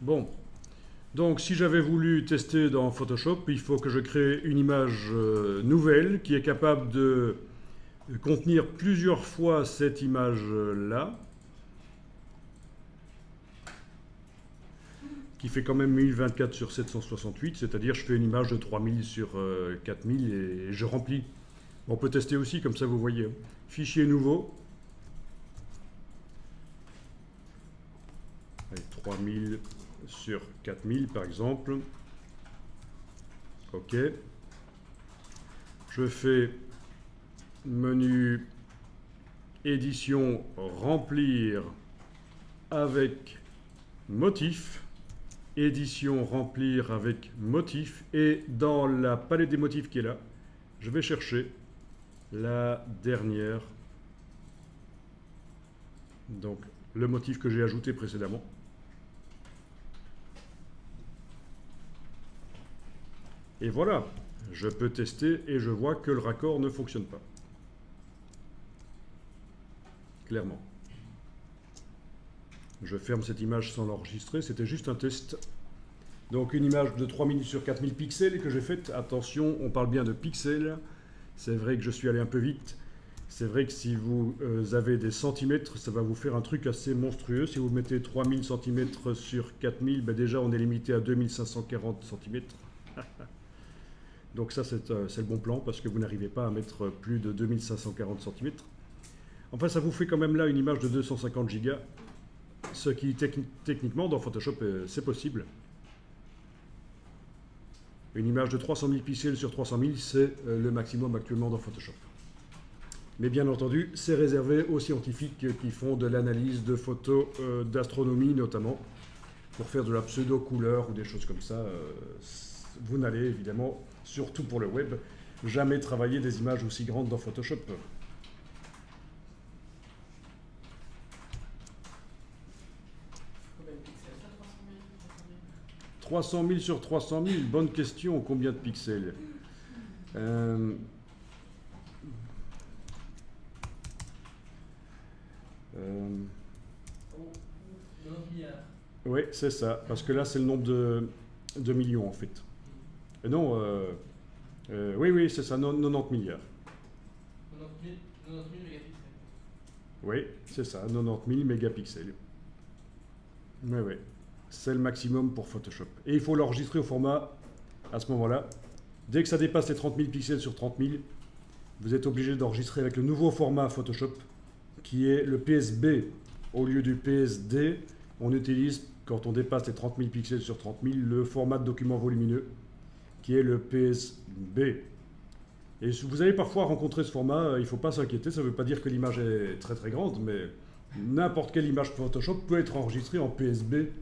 Bon, donc si j'avais voulu tester dans Photoshop, il faut que je crée une image nouvelle qui est capable de contenir plusieurs fois cette image-là, qui fait quand même 1024 sur 768, c'est-à-dire je fais une image de 3000 sur 4000 et je remplis. On peut tester aussi, comme ça vous voyez. Fichier nouveau. Allez, 3000 sur 4000 par exemple. OK. Je fais menu édition remplir avec motif. Édition remplir avec motif. Et dans la palette des motifs qui est là, je vais chercher la dernière. Donc le motif que j'ai ajouté précédemment. Et voilà, je peux tester et je vois que le raccord ne fonctionne pas. Clairement. Je ferme cette image sans l'enregistrer, c'était juste un test. Donc une image de 3000 sur 4000 pixels que j'ai faite. Attention, on parle bien de pixels. C'est vrai que je suis allé un peu vite. C'est vrai que si vous avez des centimètres, ça va vous faire un truc assez monstrueux. Si vous mettez 3000 cm sur 4000, ben déjà on est limité à 2540 cm. Donc ça c'est le bon plan parce que vous n'arrivez pas à mettre plus de 2540 cm. Enfin ça vous fait quand même là une image de 250 Go, ce qui techniquement dans Photoshop c'est possible. Une image de 300 000 pixels sur 300 000 c'est le maximum actuellement dans Photoshop. Mais bien entendu c'est réservé aux scientifiques qui font de l'analyse de photos d'astronomie notamment, pour faire de la pseudo-couleur ou des choses comme ça. Vous n'allez évidemment, surtout pour le web, jamais travailler des images aussi grandes dans Photoshop. Combien de pixels ça, 300 000 300 000 sur 300 000, bonne question, combien de pixels Oh, 90 milliards. Oui, c'est ça, parce que là c'est le nombre de millions en fait. Et non, oui, c'est ça, 90 milliards. 90 000 mégapixels. Oui, c'est ça, 90 000 mégapixels. Oui, c'est le maximum pour Photoshop. Et il faut l'enregistrer au format, à ce moment-là, dès que ça dépasse les 30 000 pixels sur 30 000, vous êtes obligé d'enregistrer avec le nouveau format Photoshop, qui est le PSB. Au lieu du PSD, on utilise, quand on dépasse les 30 000 pixels sur 30 000, le format de document volumineux, qui est le PSB. Et vous allez parfois rencontrer ce format, il ne faut pas s'inquiéter, ça ne veut pas dire que l'image est très très grande, mais n'importe quelle image Photoshop peut être enregistrée en PSB,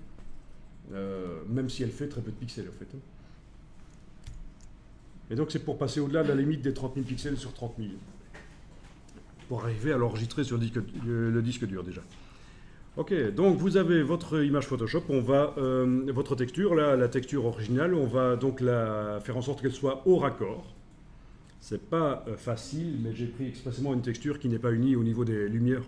même si elle fait très peu de pixels en fait. Et donc c'est pour passer au-delà de la limite des 30 000 pixels sur 30 000, pour arriver à l'enregistrer sur le disque dur déjà. Ok, donc vous avez votre image Photoshop, on va, votre texture, là, la texture originale, on va donc la faire en sorte qu'elle soit au raccord. C'est pas facile, mais j'ai pris expressément une texture qui n'est pas unie au niveau des lumières